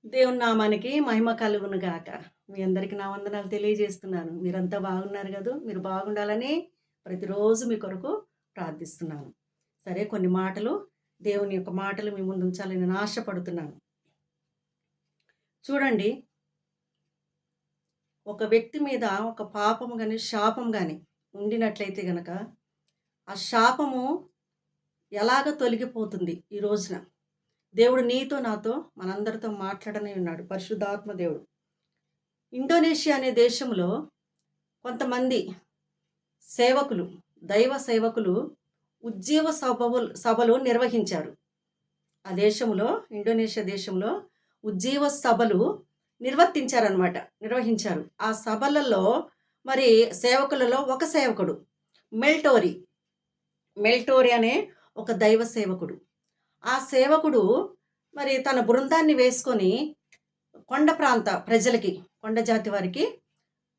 దేవుని నామానికి మహిమ కలుగును గాక. మీ అందరికి నా వందనాలు తెలియజేస్తున్నాను. మీరంతా బాగున్నారు గదూ! మీరు బాగుండాలని ప్రతిరోజు మీ కొరకు ప్రార్థిస్తున్నాను. సరే, కొన్ని మాటలు దేవుని యొక్క మాటలు మీ ముందు ఉంచాలని నేను ఆశపడుతున్నాను. చూడండి, ఒక వ్యక్తి మీద ఒక పాపము గాని, శాపం గాని ఉండినట్లయితే గనక, ఆ శాపము ఎలాగ తొలగిపోతుంది ఈ రోజున? దేవుడు నీతో, నాతో, మనందరితో మాట్లాడనే ఉన్నాడు. పరిశుద్ధాత్మ దేవుడు. ఇండోనేషియా అనే దేశంలో కొంతమంది సేవకులు, దైవ సేవకులు ఉజ్జీవ సభలు నిర్వహించారు. ఆ దేశంలో, ఇండోనేషియా దేశంలో ఉజ్జీవ సభలు నిర్వహించారు. ఆ సభలలో మరి సేవకులలో ఒక సేవకుడు మెల్టోరీ మెల్టోరీ అనే ఒక దైవ సేవకుడు. ఆ సేవకుడు మరి తన బృందాన్ని వేసుకొని కొండ ప్రాంత ప్రజలకి, కొండ జాతి వారికి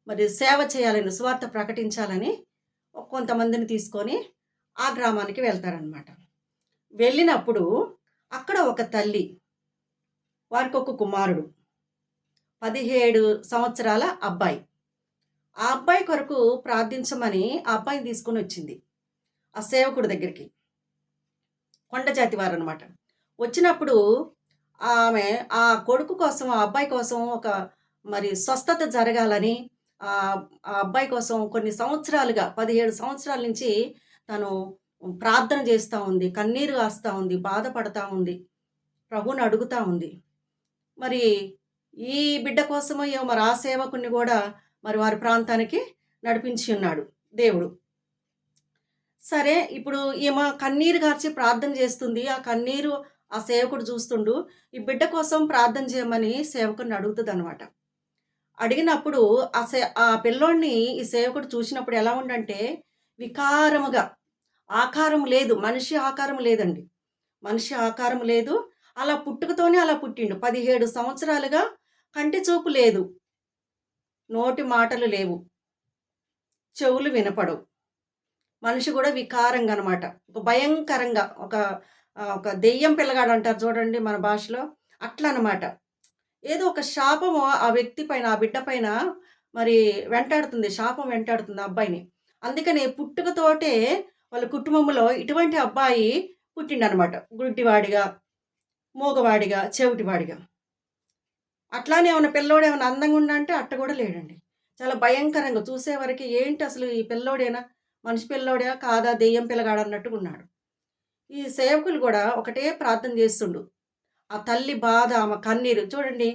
మరి సేవ చేయాలని, సువార్త ప్రకటించాలని కొంతమందిని తీసుకొని ఆ గ్రామానికి వెళ్తారనమాట. వెళ్ళినప్పుడు అక్కడ ఒక తల్లి, వారికి ఒక కుమారుడు, 17 సంవత్సరాల అబ్బాయి. ఆ అబ్బాయి కొరకు ప్రార్థించమని ఆ అబ్బాయిని తీసుకొని వచ్చింది ఆ సేవకుడి దగ్గరికి. కొండ జాతి వారనమాట. వచ్చినప్పుడు ఆమె ఆ కొడుకు కోసం, ఆ అబ్బాయి కోసం ఒక మరి స్వస్థత జరగాలని ఆ అబ్బాయి కోసం కొన్ని సంవత్సరాలుగా, 17 సంవత్సరాల నుంచి తను ప్రార్థన చేస్తూ ఉంది, కన్నీరు కాస్తా ఉంది, బాధపడతా ఉంది, ప్రభువుని అడుగుతా ఉంది. మరి ఈ బిడ్డ కోసమో ఏమో మరి ఆ సేవకుడిని కూడా మరి వారి ప్రాంతానికి నడిపించి ఉన్నాడు దేవుడు. సరే, ఇప్పుడు ఈమె కన్నీరు గార్చి ప్రార్థన చేస్తుంది. ఆ కన్నీరు ఆ సేవకుడు చూస్తుండు. ఈ బిడ్డ కోసం ప్రార్థన చేయమని సేవకుడిని అడుగుతుందనమాట. అడిగినప్పుడు ఆ పిల్లోడిని ఈ సేవకుడు చూసినప్పుడు ఎలా ఉండంటే, వికారముగా, ఆకారం లేదు, మనిషి ఆకారం లేదండి. మనిషి ఆకారం లేదు. అలా పుట్టుకతోనే అలా పుట్టిండు. 17 సంవత్సరాలుగా కంటి చూపు లేదు, నోటి మాటలు లేవు, చెవులు వినపడవు. మనిషి కూడా వికారంగా అనమాట. ఒక భయంకరంగా, ఒక దెయ్యం పిల్లగాడు అంటారు చూడండి మన భాషలో, అట్లా అనమాట. ఏదో ఒక శాపము ఆ వ్యక్తి పైన, ఆ బిడ్డ పైన మరి వెంటాడుతుంది. శాపం వెంటాడుతుంది ఆ అబ్బాయిని. అందుకని పుట్టుకతోటే వాళ్ళ కుటుంబంలో ఇటువంటి అబ్బాయి పుట్టిండనమాట. గుడ్డివాడిగా, మూగవాడిగా, చెవిటివాడిగా. అట్లానే ఏమన్నా పిల్లోడు ఏమన్నా అందంగా ఉండంటే అట్ట కూడా లేడండి. చాలా భయంకరంగా చూసేవరకి ఏంటి అసలు ఈ పిల్లోడేనా? మనిషి పిల్లోడా కాదా? దెయ్యం పిల్లగాడు అన్నట్టుగా ఉన్నాడు. ఈ సేవకులు కూడా ఒకటే ప్రార్థన చేస్తుండు. ఆ తల్లి బాధ, ఆమె కన్నీరు చూడండి.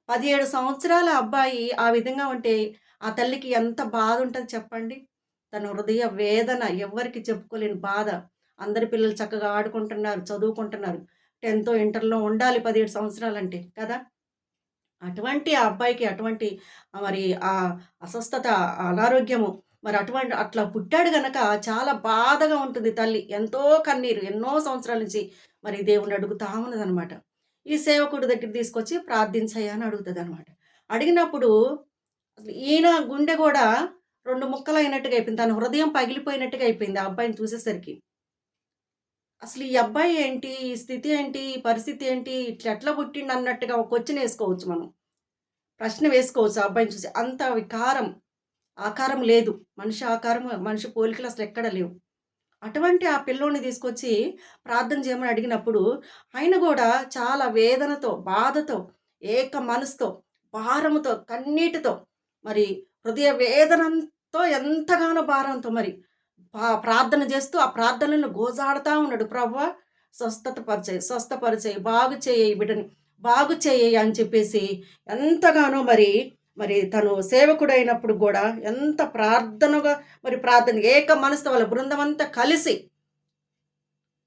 17 సంవత్సరాల అబ్బాయి ఆ విధంగా ఉంటే ఆ తల్లికి ఎంత బాధ ఉంటది చెప్పండి. తన హృదయ వేదన ఎవ్వరికి చెప్పుకోలేని బాధ. అందరి పిల్లలు చక్కగా ఆడుకుంటున్నారు, చదువుకుంటున్నారు. 10థ్, ఇంటర్‌లో ఉండాలి 17 సంవత్సరాలంటే కదా! అటువంటి ఆ అబ్బాయికి అటువంటి మరి ఆ అస్వస్థత, అనారోగ్యము, మరి అట్లా పుట్టాడు గనక చాలా బాధగా ఉంటుంది తల్లి. ఎంతో కన్నీరు, ఎన్నో సంవత్సరాల నుంచి మరి దేవుడిని అడుగుతా ఉన్నదనమాట. ఈ సేవకుడి దగ్గరికి తీసుకొచ్చి ప్రార్థించయ్యా అని అడుగుతదనమాట. అడిగినప్పుడు అసలు ఈయన గుండె గూడా 2 ముక్కలయినట్టుగా అయిపోయింది. తన హృదయం పగిలిపోయినట్టుగా అయిపోయింది ఆ అబ్బాయిని చూసేసరికి. అసలు ఈ అబ్బాయి ఏంటి? ఈ స్థితి ఏంటి? ఈ పరిస్థితి ఏంటి? ఇట్లెట్లా పుట్టిండన్నట్టుగా ఒక క్వెషన్ ఏసుకోవచ్చు మనం. ప్రశ్న వేసుకోవచ్చు ఆ అబ్బాయిని చూసి. అంత వికారం, ఆకారం లేదు. మనిషి ఆకారం, మనిషి పోలికలు అసలెక్కడ లేవు. అటువంటి ఆ పిల్లోడిని తీసుకొచ్చి ప్రార్థన చేయమని అడిగినప్పుడు, ఆయన గూడా చాలా వేదనతో, బాధతో, ఏక మనసుతో, భారముతో, కన్నీటితో, మరి హృదయ వేదనంతో, ఎంతగానో భారంతో మరి ప్రార్థన చేస్తూ ఆ ప్రార్థనలను గోజాడుతా ఉన్నాడు. ప్రభువా, స్వస్థపరిచేయి, బాగు చేయి ఈ బిడ్డని, బాగు చేయి అని చెప్పేసి ఎంతగానో మరి మరి తను సేవకుడైనప్పుడు గూడా ఎంత ప్రార్థనగా మరి ప్రార్థన ఏక మనసుతో వాళ్ళ బృందమంతా కలిసి,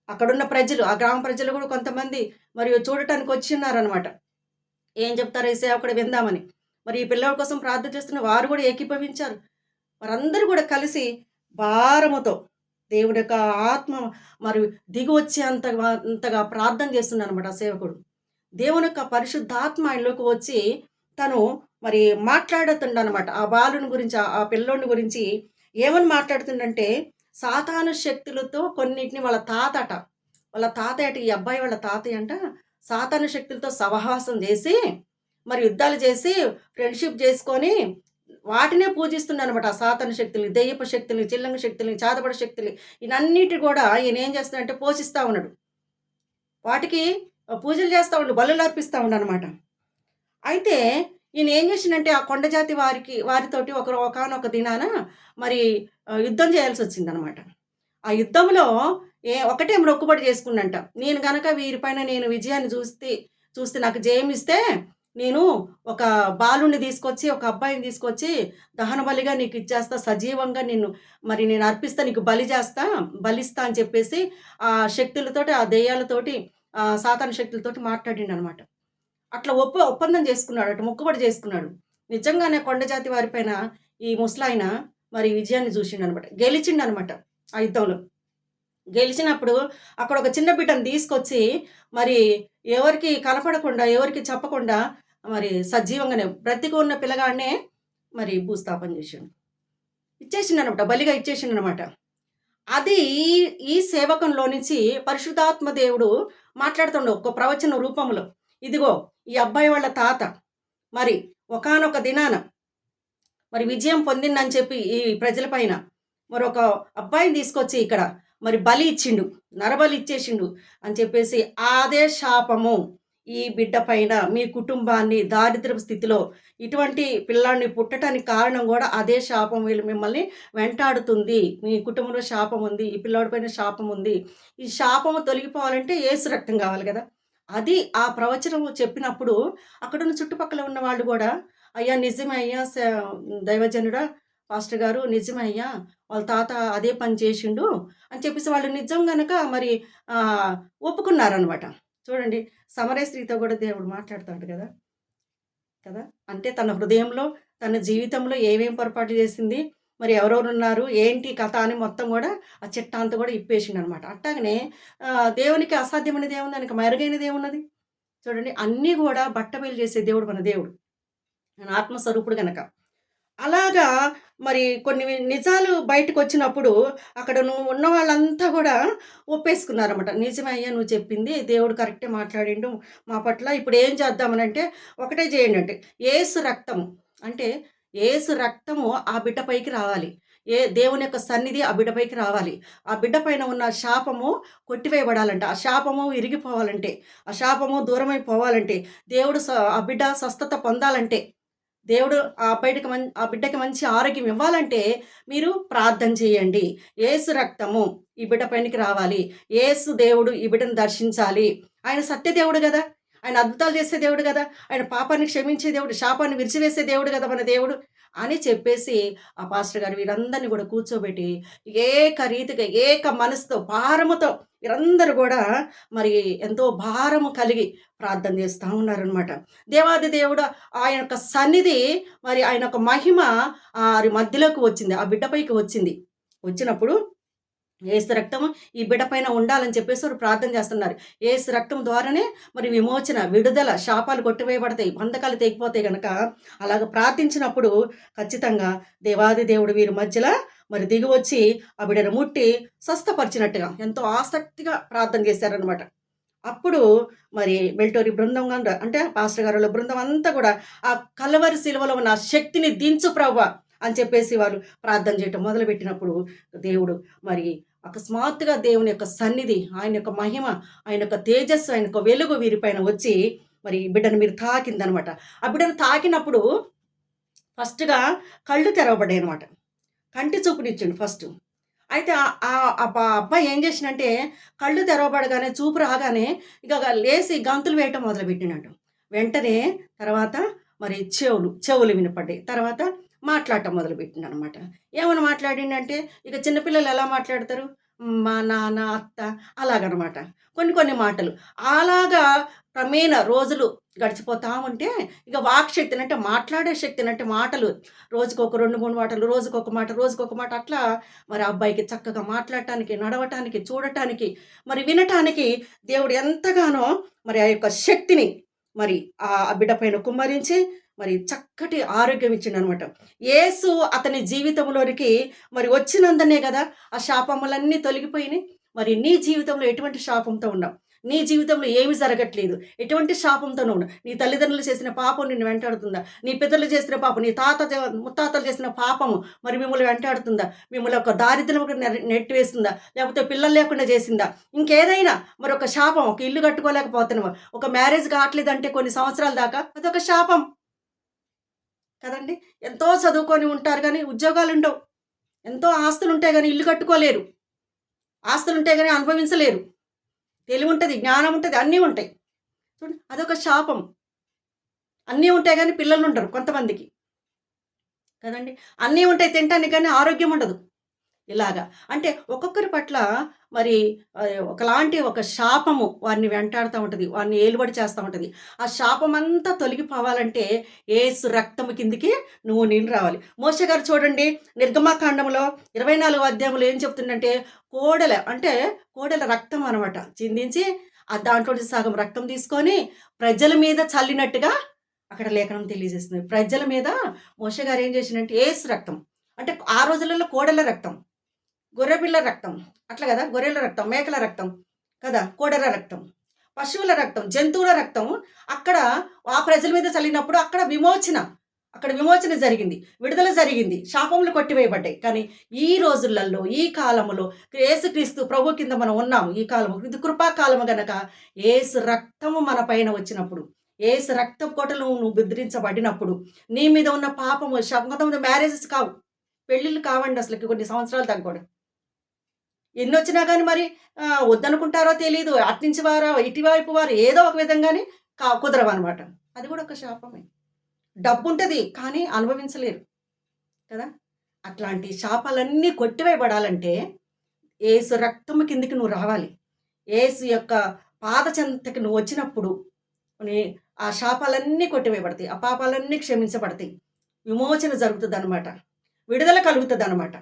అక్కడున్న ప్రజలు, ఆ గ్రామ ప్రజలు గూడా కొంతమంది మరి చూడటానికి వచ్చిన్నారనమాట. ఏం చెప్తారో ఈ సేవకుడు విందామని. మరి ఈ పిల్లోడి కోసం ప్రార్థన చేస్తున్న వారు గూడా ఏకీభవించారు. వారందరూ గూడా కలిసి భారముతో దేవుడి యొక్క ఆత్మ మరి దిగి అంతగా ప్రార్థన చేస్తున్నారనమాట ఆ సేవకుడు. దేవుని యొక్క పరిశుద్ధాత్మ ఆయనలోకి వచ్చి తను మరి మాట్లాడుతుండనమాట. ఆ బాలుని గురించి, ఆ పిల్లోడిని గురించి ఏమని మాట్లాడుతుండంటే, సాతాను శక్తులతో కొన్నిటిని వాళ్ళ తాతయ్యట, ఈ అబ్బాయి వాళ్ళ తాతయ్య అంట సాతాను శక్తులతో సహవాసం చేసి మరి యుద్ధాలు చేసి ఫ్రెండ్‌షిప్ చేసుకొని వాటినే పూజిస్తున్నాడనమాట. ఆ సాతాను శక్తుల్ని, దెయ్యపు శక్తుల్ని, చిల్లంగి శక్తుల్ని, చేతబడి శక్తుల్ని ఈయనన్నిటి కూడా ఈయన ఏం చేస్తున్నాడంటే పోషిస్తా ఉన్నాడు. వాటికి పూజలు చేస్తా ఉండు, బలులర్పిస్తా ఉండనమాట. అయితే ఈయన ఏం చేసిండంటే ఆ కొండ జాతి వారితోటి ఒకానొక దినాన మరి యుద్ధం చేయాల్సొచ్చిందనమాట. ఆ యుద్ధంలో ఒకటే మొక్కుబడి చేసుకుండంట. నేను గనక వీరిపైన నేను విజయాన్ని చూస్తే నాకు జయమిస్తే నేను ఒక బాలుడిని తీసుకొచ్చి, ఒక అబ్బాయిని తీసుకొచ్చి దహన బలిగా నీకు ఇచ్చేస్తా. సజీవంగా నేను అర్పిస్తా. నీకు బలిస్తా అని చెప్పేసి ఆ శక్తులతోటి, ఆ దెయ్యాలతోటి, సాతాను శక్తులతోటి మాట్లాడిండనమాట. అట్లా ఒప్పందం చేసుకున్నాడట. మొక్కుబడి చేసుకున్నాడు. నిజంగానే కొండ జాతి వారిపైన ఈ ముసలాయన మరి విజయాన్ని చూసిండనమాట. గెలిచిండనమాట ఆ యుద్ధంలో. గెలిచినప్పుడు అక్కడ ఒక చిన్న బిడ్డని తీసుకొచ్చి మరి ఎవరికీ కనపడకుండా, ఎవరికీ చెప్పకుండా మరి సజీవంగానే బ్రతికి ఉన్న పిల్లగాడినే మరి భూస్థాపన చేసిండు. ఇచ్చేసిండనమాట. బలిగా ఇచ్చేసిండనమాట. అది ఈ సేవకంలో నుంచి పరిశుద్ధాత్మ దేవుడు మాట్లాడుతుండు ఒక ప్రవచన రూపంలో. ఇదిగో ఈ అబ్బాయి వాళ్ళ తాత మరి ఒకానొక దినాన మరి విజయం పొందిందని చెప్పి ఈ ప్రజల పైన మరొక అబ్బాయిని తీసుకొచ్చి ఇక్కడ మరి బలి ఇచ్చిండు, నరబలి ఇచ్చేసిండు అని చెప్పేసి అదే శాపము ఈ బిడ్డ పైన మీ కుటుంబాన్ని దారిద్ర్యపు స్థితిలో ఇటువంటి పిల్లాడిని పుట్టడానికి కారణం కూడా అదే శాపం వీళ్ళు మిమ్మల్ని వెంటాడుతుంది. మీ కుటుంబంలో శాపం ఉంది. ఈ పిల్లాడి పైన శాపం ఉంది. ఈ శాపము తొలగిపోవాలంటే యేసు రక్తం కావాలి కదా! అది ఆ ప్రవచనము చెప్పినప్పుడు అక్కడున్న చుట్టుపక్కల ఉన్న వాళ్ళు గూడా, "అయ్యా! నిజమే అయ్యా! దైవజనుడా, పాస్టర్ గారు నిజమే అయ్యా! వాళ్ళ తాత అదే పని చేషిండు" అని చెప్పేసి వాళ్ళు నిజం గనక మరి ఒప్పుకున్నారనమాట. చూడండి, సమరయ స్త్రీతో గూడా దేవుడు మాట్లాడతాడు గదా! కదా! అంటే తన హృదయంలో, తన జీవితంలో ఏమేం పొరపాటు చేసింది, మరి ఎవరెవరున్నారు, ఏంటి కథ అని మొత్తం గూడా ఆ చిట్టా అంతా గూడా ఇప్పేసిండనమాట. అట్టాగనే దేవునికి అసాధ్యమైనది ఏముంది? ఆయనకి మరుగైనది ఏమున్నది? చూడండి, అన్నీ గూడా బట్టబయలు చేసే దేవుడు మన దేవుడు. ఆయన ఆత్మస్వరూపుడు గనక. అలాగా మరి కొన్ని నిజాలు బయటకొచ్చినప్పుడు అక్కడ ఉన్న వాళ్ళంతా గూడా ఒప్పేసుకున్నారన్నమాట. నిజమే అయ్యా! నువ్వు చెప్పింది దేవుడు కరెక్టే మాట్లాడిండు మా పట్ల. ఇప్పుడు ఏం చేద్దామనంటే ఒకటే చేయండంటే యేసు రక్తము అంటే యేసు రక్తము ఆ బిడ్డ పైకి రావాలి. దేవుని యొక్క సన్నిధి ఆ బిడ్డ పైకి రావాలి. ఆ బిడ్డ పైన ఉన్న శాపము కొట్టివేయబడాలంట. ఆ శాపము విరిగిపోవాలంటే, ఆ శాపము దూరమైపోవాలంటే, దేవుడు ఆ బిడ్డ స్వస్థత పొందాలంటే, దేవుడు ఆ బిడ్డకి మంచి ఆరోగ్యం ఇవ్వాలంటే మీరు ప్రార్థన చేయండి. యేసు రక్తము ఈ బిడ్డ పైనకి రావాలి. యేసు దేవుడు ఈ బిడ్డను దర్శించాలి. ఆయన సత్యదేవుడు గదా! ఆయన అద్భుతాలు చేసే దేవుడు గదా! ఆయన పాపాన్ని క్షమించే దేవుడు, శాపాన్ని విరిచివేసే దేవుడు గదా మన దేవుడు అని చెప్పేసి ఆ పాస్టర్ గారు వీరందరిని గూడా కూర్చోబెట్టి ఏకరీతిగా, ఏక మనసుతో, భారముతో వీరందరూ గూడా మరి ఎంతో భారము కలిగి ప్రార్థన చేస్తా ఉన్నారనమాట. దేవాది దేవుడు ఆయన యొక్క సన్నిధి మరి ఆయన యొక్క మహిమ మధ్యలోకి వచ్చింది. ఆ బిడ్డ పైకి వచ్చింది. వచ్చినప్పుడు యేసు రక్తము ఈ బిడ్డ పైన ఉండాలని చెప్పేసి వారు ప్రార్థన చేస్తున్నారు. యేసు రక్తం ద్వారానే మరి విమోచన, విడుదల, శాపాలు కొట్టివేయబడతాయి, బంధకాలు తెగిపోతాయి గనక అలాగ ప్రార్థించినప్పుడు ఖచ్చితంగా దేవాది దేవుడు వీరి మధ్యలో మరి దిగివచ్చి ఆ బిడ్డను ముట్టి స్వస్థపరిచినట్టుగా ఎంతో ఆసక్తిగా ప్రార్థన చేశారనమాట. అప్పుడు మరి బెల్టోరి బృందం అంటే పాస్టర్ గారుల బృందం అంతా కూడా ఆ కల్వరి శిలువలో ఉన్న శక్తిని దించు ప్రభువా అని చెప్పేసి వారు ప్రార్థన చేయటం మొదలుపెట్టినప్పుడు దేవుడు మరి అకస్మాత్తుగా దేవుని యొక్క సన్నిధి, ఆయన యొక్క మహిమ, ఆయన యొక్క తేజస్సు, ఆయన యొక్క వెలుగు వీరిపైన వచ్చి మరి బిడ్డను మీరు తాకిందనమాట. ఆ బిడ్డను తాకినప్పుడు ఫస్ట్‌గా కళ్ళు తెరవబడ్డాయి అనమాట. కంటి చూపునిచ్చిండు ఫస్టు. అయితే అబ్బాయి ఏం చేసిండంటే కళ్ళు తెరవబడగానే, చూపు రాగానే ఇక లేసి గంతులు వేయటం మొదలుపెట్టిండంట. వెంటనే తర్వాత మరి చెవులు వినపడ్డాయి. తర్వాత మాట్లాడటం మొదలుపెట్టిండనమాట. ఏమని మాట్లాడిండంటే ఇక చిన్నపిల్లలు ఎలా మాట్లాడతారు? మా నాన్న, అత్త అలాగనమాట. కొన్ని మాటలు. అలాగా క్రమేణా రోజులు గడిచిపోతా ఉంటే ఇక వాక్‌శక్తిని అంటే మాట్లాడే శక్తిని అంటే మాటలు రోజుకొక 2, 3 మాటలు, రోజుకొక మాట అట్లా మరి ఆ అబ్బాయికి చక్కగా మాట్లాడటానికి, నడవటానికి, చూడటానికి, మరి వినటానికి దేవుడు ఎంతగానో మరి ఆ యొక్క శక్తిని మరి ఆ బిడ్డ పైన కుమ్మరించి మరి చక్కటి ఆరోగ్యం ఇచ్చిండనమాట. యేసు అతని జీవితంలోనికి మరి వచ్చినందునే గదా ఆ శాపములన్నీ తొలగిపోయినాయి. మరి నీ జీవితంలో ఎటువంటి శాపంతో ఉన్నావు? నీ జీవితంలో ఏమి జరగట్లేదు. ఎటువంటి శాపంతో నువ్వు నీ తల్లిదండ్రులు చేసిన పాపం నిన్ను వెంటాడుతుందా? నీ పితరులు చేసిన పాపం, నీ ముత్తాతలు చేసిన పాపము మరి మిమ్మల్ని వెంటాడుతుందా? మిమ్మల్ని ఒక దారిద్ర్యంలోకి నెట్టివేస్తుందా? లేకపోతే పిల్లలు లేకుండా చేసిందా? ఇంకేదైనా మరొక శాపం, ఒక ఇల్లు కట్టుకోలేకపోతున్నావా? ఒక మ్యారేజ్ కావట్లేదంటే కొన్ని సంవత్సరాల దాకా అదొక శాపం కదండీ! ఎంతో చదువుకొని ఉంటారు గానీ ఉద్యోగాలుండవు. ఎంతో ఆస్తులుంటాయి గానీ ఇల్లు కట్టుకోలేరు. ఆస్తులుంటాయి గానీ అనుభవించలేరు. తెలివుంటది, జ్ఞానం ఉంటది, అన్నీ ఉంటాయి. చూడండి అదొక శాపం. అన్నీ ఉంటాయి గానీ పిల్లలుండరు కొంతమందికి. కదండీ! అన్నీ ఉంటాయి తినటానికి గానీ ఆరోగ్యం ఉండదు. ఇలాగా. అంటే ఒక్కొక్కరి పట్ల మరి ఒకలాంటి ఒక శాపము వారిని వెంటాడుతా ఉంటది. వారిని ఏలుబడి చేస్తా ఉంటది. ఆ శాపమంతా తొలగిపోవాలంటే యేసు రక్తము కిందికి నువ్వు నేను రావాలి. మోషే గారు చూడండి నిర్గమకాండంలో 24వ అధ్యాయంలో ఏం చెప్తుండంటే కోడెల రక్తం అనమాట. చిందించి దాంట్లో నుంచి సగం రక్తం తీసుకొని ప్రజల మీద చల్లినట్టుగా అక్కడ లేఖనం తెలియజేస్తుంది. ప్రజల మీద మోషే గారు ఏం చేసిండంటే యేసు రక్తం. అంటే ఆ రోజులలో కోడెల రక్తం. గొర్రెపిల్ల రక్తం. అట్లా గదా! గొర్రెల రక్తం, మేకల రక్తం కదా! కోడెల రక్తం, పశువుల రక్తం, జంతువుల రక్తం అక్కడ ఆ ప్రజల మీద చల్లినప్పుడు అక్కడ విమోచన జరిగింది. విడుదల జరిగింది. శాపములు కొట్టివేయబడ్డాయి. కానీ ఈ రోజులలో, ఈ కాలములో యేసుక్రీస్తు ప్రభు కింద మనం ఉన్నాము. ఈ కాలము ఇది కృపాకాలము గనక యేసు రక్తము మన పైన వచ్చినప్పుడు, యేసు రక్తపు కోటలో నువ్వు బెదిరించబడినప్పుడు, నీ మీద ఉన్న పాపము కొంతమంది మ్యారేజెస్ కావు. పెళ్ళిళ్ళు కావండి అసలకి కొన్ని సంవత్సరాల దాకా కూడా. ఎన్నొచ్చినా గానీ మరి వద్దనుకుంటారో తెలీదు. అట్నుంచి వారో, ఇటువైపు వారు ఏదో ఒక విధంగానే కుదరవనమాట. అది గూడా ఒక శాపమే. డబ్బుంటది కానీ అనుభవించలేరు కదా! అట్లాంటి శాపాలన్నీ కొట్టివేయబడాలంటే యేసు రక్తము కిందకి నువ్వు రావాలి. యేసు యొక్క పాద చెంతకి నువ్వు వచ్చినప్పుడు నీ ఆ శాపాలన్నీ కొట్టివేయబడతాయి. ఆ పాపాలన్నీ క్షమించబడతాయి. విమోచన జరుగుతదనమాట. విడుదల కలుగుతదనమాట.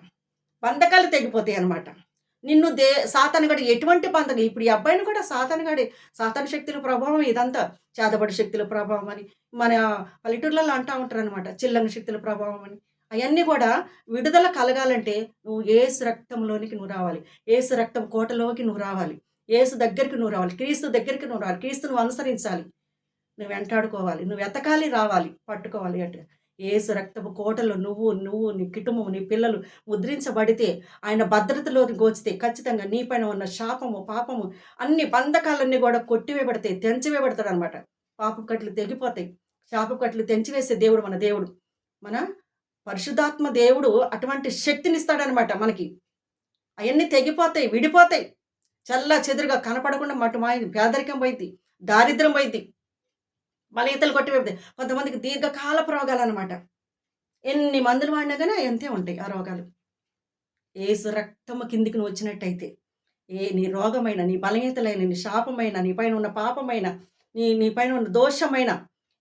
బంధకాలు తెగిపోతాయనమాట. నిన్ను సాతానుగాడు ఎటువంటి బంధకం ఇప్పుడు ఈ అబ్బాయిని కూడా సాతాను శక్తుల ప్రభావం ఇదంతా. చేతబడి శక్తుల ప్రభావం అని మన పల్లెటూర్లలో అంటా ఉంటారనమాట. చిల్లంగి శక్తుల ప్రభావం అని. అయన్నీ కూడా విడుదల కలగాలంటే నువ్వు యేసు రక్తంలోనికి నువ్వు రావాలి. యేసు రక్తం కోటలోకి నువ్వు రావాలి. యేసు దగ్గరికి నువ్వు రావాలి. క్రీస్తు దగ్గరికి నువ్వు రావాలి. క్రీస్తును అనుసరించాలి. నువ్వు వెంటాడుకోవాలి. నువ్వు వెతకాలి, రావాలి, పట్టుకోవాలి అంటే యేసు రక్తపు కోటలో నువ్వు నీ కుటుంబం, నీ పిల్లలు ముద్రించబడితే, ఆయన భద్రతలోకి గోచితే ఖచ్చితంగా నీ పైన ఉన్న శాపము, పాపము అన్ని బంధకాలన్నీ కూడా కొట్టివేయబడతాయి, తెంచివేయబడతాడనమాట. పాపపు కట్లు తెగిపోతాయి. శాపపు కట్లు తెంచివేసే దేవుడు మన దేవుడు. మన పరిశుద్ధాత్మ దేవుడు అటువంటి శక్తినిస్తాడనమాట మనకి. అయన్నీ తెగిపోతాయి, విడిపోతాయి. చెల్లాచెదురుగా కనపడకుండా పేదరికం పోయిద్ది, దారిద్ర్యం పోయిద్ది. బలహీనతలు కొట్టివేపుతాయి. కొంతమందికి దీర్ఘకాలపు రోగాలనమాట. ఎన్ని మందులు వాడినా గానీ అంతే ఉంటాయి ఆ రోగాలు. యేసు రక్తము కిందికి నువ్వు వచ్చినట్టయితే, నీ రోగమైన, నీ బలహీనతలైన, నీ శాపమైన, నీ పైన ఉన్న పాపమైన, నీ పైన ఉన్న దోషమైన,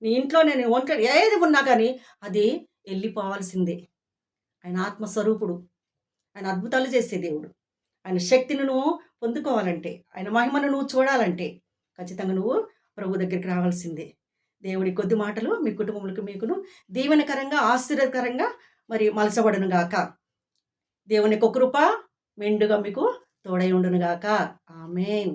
నీ ఇంట్లోనే నీ ఒంట్లో ఏది ఉన్నా కానీ అది ఎళ్ళిపోవాల్సిందే. ఆయన ఆత్మస్వరూపుడు. ఆయన అద్భుతాలు చేసే దేవుడు. ఆయన శక్తిని నువ్వు పొందుకోవాలంటే, ఆయన మహిమను నువ్వు చూడాలంటే ఖచ్చితంగా నువ్వు ప్రభు దగ్గరికి రావాల్సిందే. దేవుడి కొద్ది మాటలు మీ కుటుంబములకు మీకును దీవెనకరంగా, ఆశీర్వాదకరంగా మరి మలచబడును గాక. దేవుని యొక్క కృప మెండుగా మీకు తోడై ఉండును గాక. ఆమేన్.